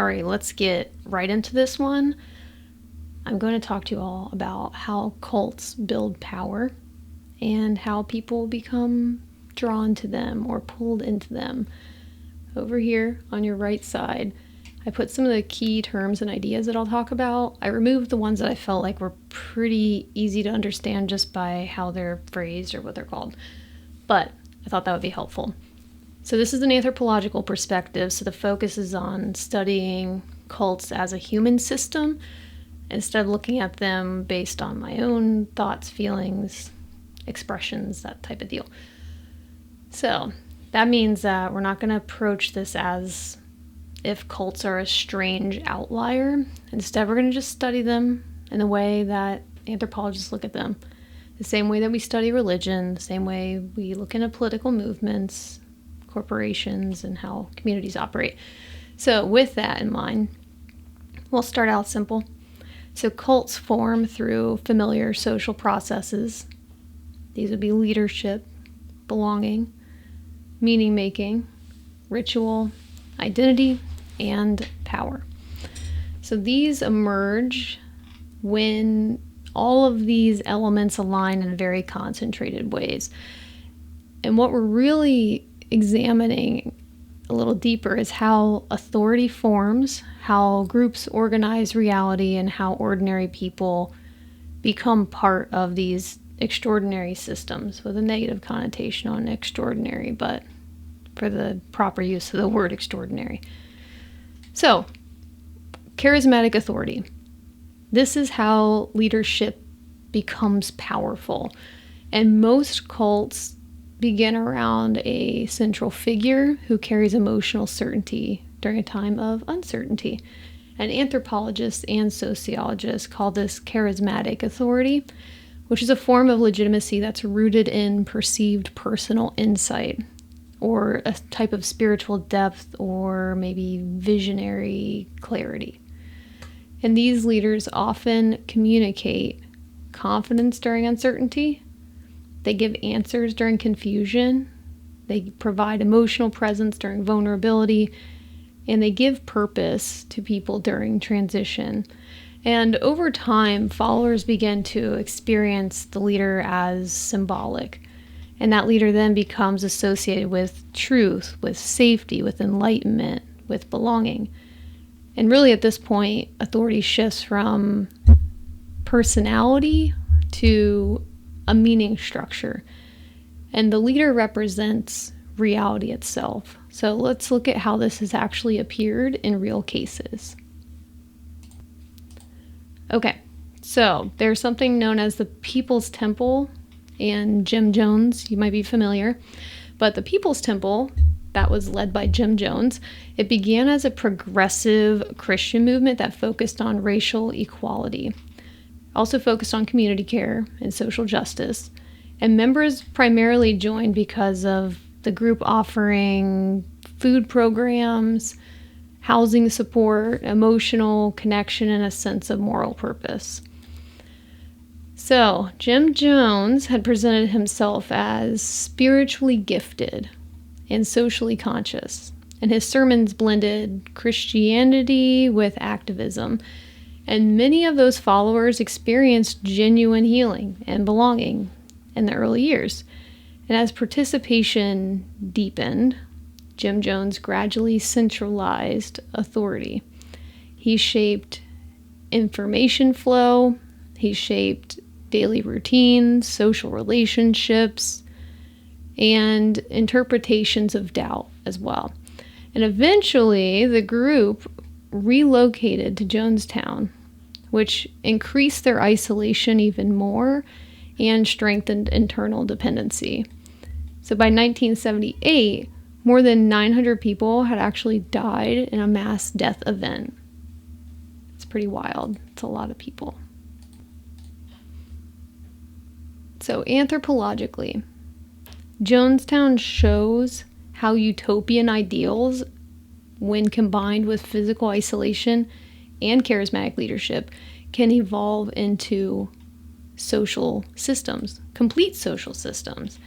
All right, let's get right into this one. I'm going to talk to you all about how cults build power and how people become drawn to them or pulled into them. Over here on your right side, I put some of the key terms and ideas that I'll talk about. I removed the ones that I felt like were pretty easy to understand just by how they're phrased or what they're called. But I thought that would be helpful. So this is an anthropological perspective, so the focus is on studying cults as a human system instead of looking at them based on my own thoughts, feelings, expressions, that type of deal. So that means that we're not going to approach this as if cults are a strange outlier. Instead, we're going to just study them in the way that anthropologists look at them. The same way that we study religion, the same way we look into political movements, corporations, and how communities operate. So with that in mind, we'll start out simple. So cults form through familiar social processes. These would be leadership, belonging, meaning-making, ritual, identity, and power. So these emerge when all of these elements align in very concentrated ways. And what we're really examining a little deeper is how authority forms, how groups organize reality, and how ordinary people become part of these extraordinary systems, with a negative connotation on extraordinary, but for the proper use of the word extraordinary. So, charismatic authority. This is how leadership becomes powerful. And most cults begin around a central figure who carries emotional certainty during a time of uncertainty. And anthropologists and sociologists call this charismatic authority, which is a form of legitimacy that's rooted in perceived personal insight, or a type of spiritual depth, or maybe visionary clarity. And these leaders often communicate confidence during uncertainty. They give answers during confusion. They provide emotional presence during vulnerability. And they give purpose to people during transition. And over time, followers begin to experience the leader as symbolic. And that leader then becomes associated with truth, with safety, with enlightenment, with belonging. And really at this point, authority shifts from personality to a meaning structure. And the leader represents reality itself. So let's look at how this has actually appeared in real cases. Okay, so there's something known as the People's Temple and Jim Jones. You might be familiar. But the People's Temple, that was led by Jim Jones, it began as a progressive Christian movement that focused on racial equality. Also focused on community care and social justice. And members primarily joined because of the group offering food programs, housing support, emotional connection, and a sense of moral purpose. So, Jim Jones had presented himself as spiritually gifted and socially conscious, and his sermons blended Christianity with activism. And many of those followers experienced genuine healing and belonging in the early years. And as participation deepened, Jim Jones gradually centralized authority. He shaped information flow, he shaped daily routines, social relationships, and interpretations of doubt as well. And eventually, the group relocated to Jonestown, which increased their isolation even more and strengthened internal dependency. So by 1978, more than 900 people had actually died in a mass death event. It's pretty wild. It's a lot of people. So anthropologically, Jonestown shows how utopian ideals, when combined with physical isolation and charismatic leadership, can evolve into social systems, complete social systems.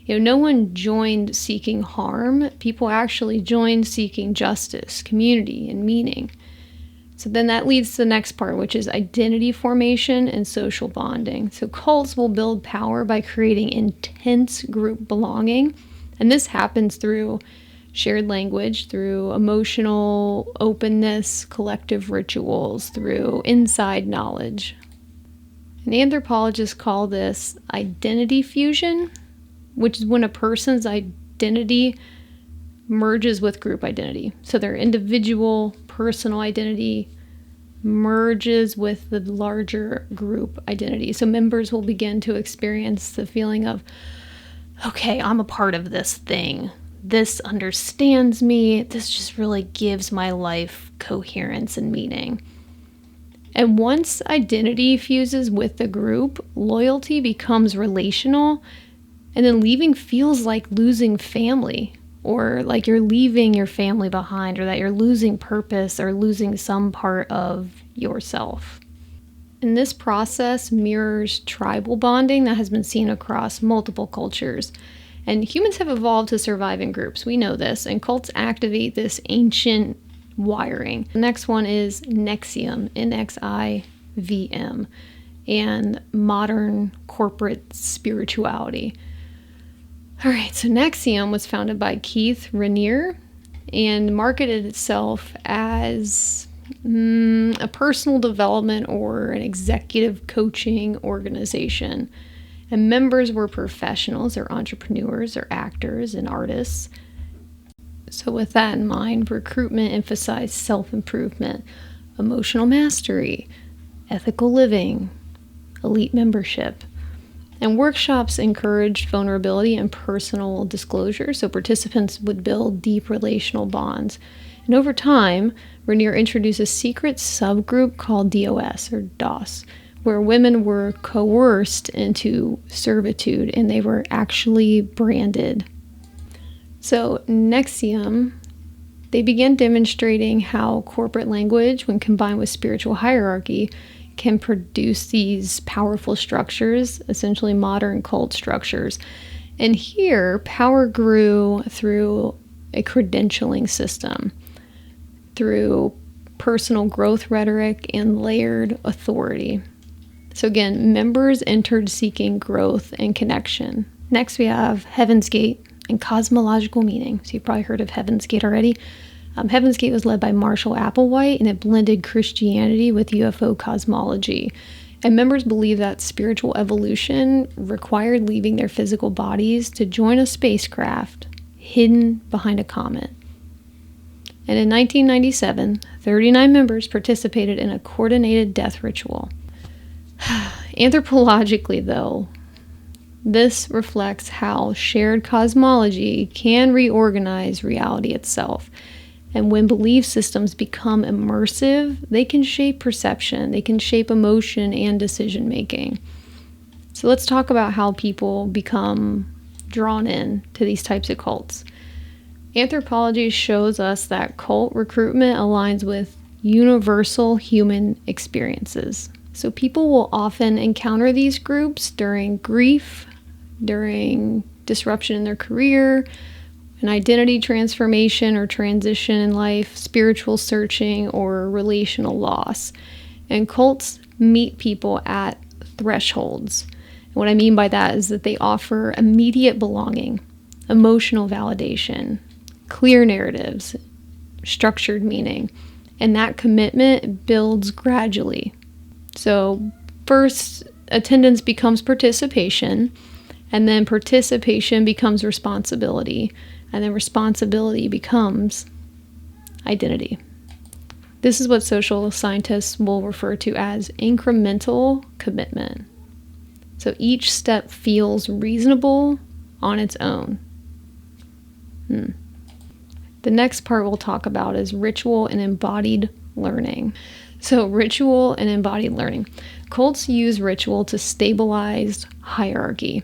No one joined seeking harm. People actually joined seeking justice, community, and meaning. So then that leads to the next part, which is identity formation and social bonding. So cults will build power by creating intense group belonging. And this happens through shared language, through emotional openness, collective rituals, through inside knowledge. And anthropologists call this identity fusion, which is when a person's identity merges with group identity. So their individual personal identity merges with the larger group identity. So members will begin to experience the feeling of, okay, I'm a part of this thing. This understands me. This just really gives my life coherence and meaning. And once identity fuses with the group, loyalty becomes relational, and then leaving feels like losing family, or like you're leaving your family behind, or that you're losing purpose or losing some part of yourself. And this process mirrors tribal bonding that has been seen across multiple cultures. And humans have evolved to survive in groups. We know this, and cults activate this ancient wiring. The next one is Nexium, Nxivm, and modern corporate spirituality. All right, so Nexium was founded by Keith Raniere and marketed itself as a personal development or an executive coaching organization. And members were professionals or entrepreneurs or actors and artists. So with that in mind, Recruitment emphasized self-improvement, emotional mastery, ethical living, elite membership. And workshops encouraged vulnerability and personal disclosure, so participants would build deep relational bonds. And over time, Raniere introduced a secret subgroup called DOS, or DOS, where women were coerced into servitude and they were actually branded. So Nexium, they began demonstrating how corporate language, when combined with spiritual hierarchy, can produce these powerful structures, essentially modern cult structures. And here, power grew through a credentialing system, through personal growth rhetoric and layered authority. So again, members entered seeking growth and connection. Next, we have Heaven's Gate and cosmological meaning. So you've probably heard of Heaven's Gate already. Heaven's Gate was led by Marshall Applewhite, and it blended Christianity with UFO cosmology. And members believed that spiritual evolution required leaving their physical bodies to join a spacecraft hidden behind a comet. And in 1997, 39 members participated in a coordinated death ritual. Anthropologically, though, this reflects how shared cosmology can reorganize reality itself. And when belief systems become immersive, they can shape perception, they can shape emotion and decision making. So let's talk about how people become drawn in to these types of cults. Anthropology shows us that cult recruitment aligns with universal human experiences. So people will often encounter these groups during grief, during disruption in their career, an identity transformation or transition in life, spiritual searching, or relational loss. And cults meet people at thresholds. And what I mean by that is that they offer immediate belonging, emotional validation, clear narratives, structured meaning, and that commitment builds gradually. So first, attendance becomes participation, and then participation becomes responsibility, and then responsibility becomes identity. This is what social scientists will refer to as incremental commitment. So each step feels reasonable on its own. The next part we'll talk about is ritual and embodied learning. So ritual and embodied learning. Cults use ritual to stabilize hierarchy.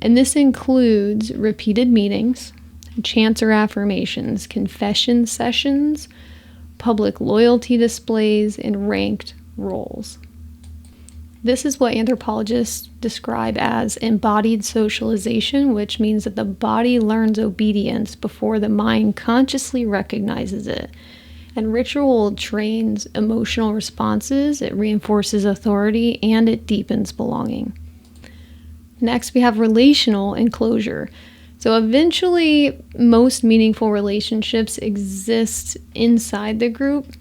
And this includes repeated meetings, chants or affirmations, confession sessions, public loyalty displays, and ranked roles. This is what anthropologists describe as embodied socialization, which means that the body learns obedience before the mind consciously recognizes it. And ritual trains emotional responses, it reinforces authority, and it deepens belonging. Next, we have relational enclosure. So eventually, most meaningful relationships exist inside the group.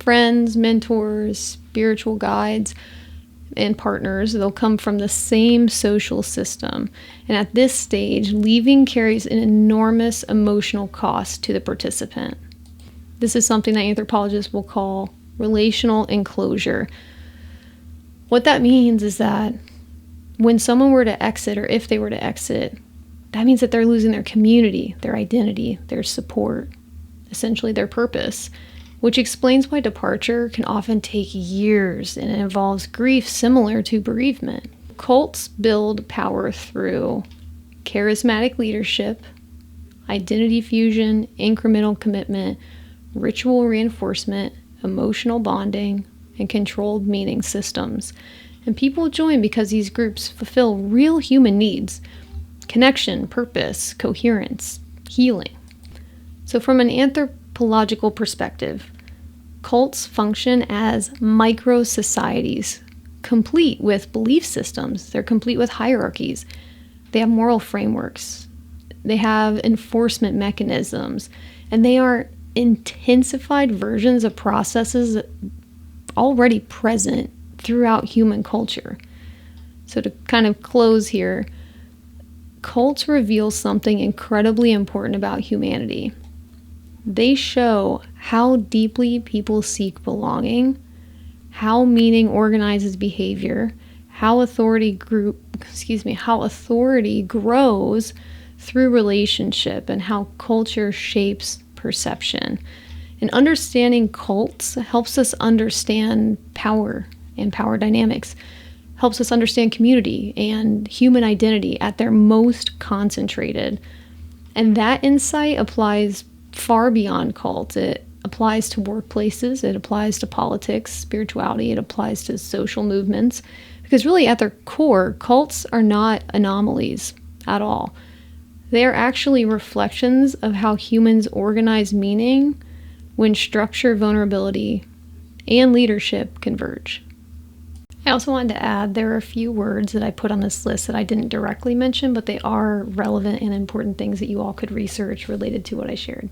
Friends, mentors, spiritual guides, and partners, they'll come from the same social system. And at this stage, leaving carries an enormous emotional cost to the participant. This is something that anthropologists will call relational enclosure. What that means is that when someone were to exit, or if they were to exit, that means that they're losing their community, their identity, their support, essentially their purpose, which explains why departure can often take years and it involves grief similar to bereavement. Cults build power through charismatic leadership, identity fusion, incremental commitment, ritual reinforcement, emotional bonding, and controlled meaning systems. And people join because these groups fulfill real human needs: connection, purpose, coherence, healing. So from an anthropological perspective, cults function as micro-societies, complete with belief systems. They're complete with hierarchies. They have moral frameworks. They have enforcement mechanisms. And they are intensified versions of processes already present throughout human culture. So to kind of close here, cults reveal something incredibly important about humanity. They show how deeply people seek belonging, how meaning organizes behavior, how authority grows through relationship, and how culture shapes perception. And understanding cults helps us understand power and power dynamics, helps us understand community and human identity at their most concentrated. And that insight applies far beyond cults. It applies to workplaces, it applies to politics, spirituality, it applies to social movements. Because really, at their core, cults are not anomalies at all. They are actually reflections of how humans organize meaning when structure, vulnerability, and leadership converge. I also wanted to add there are a few words that I put on this list that I didn't directly mention, but they are relevant and important things that you all could research related to what I shared.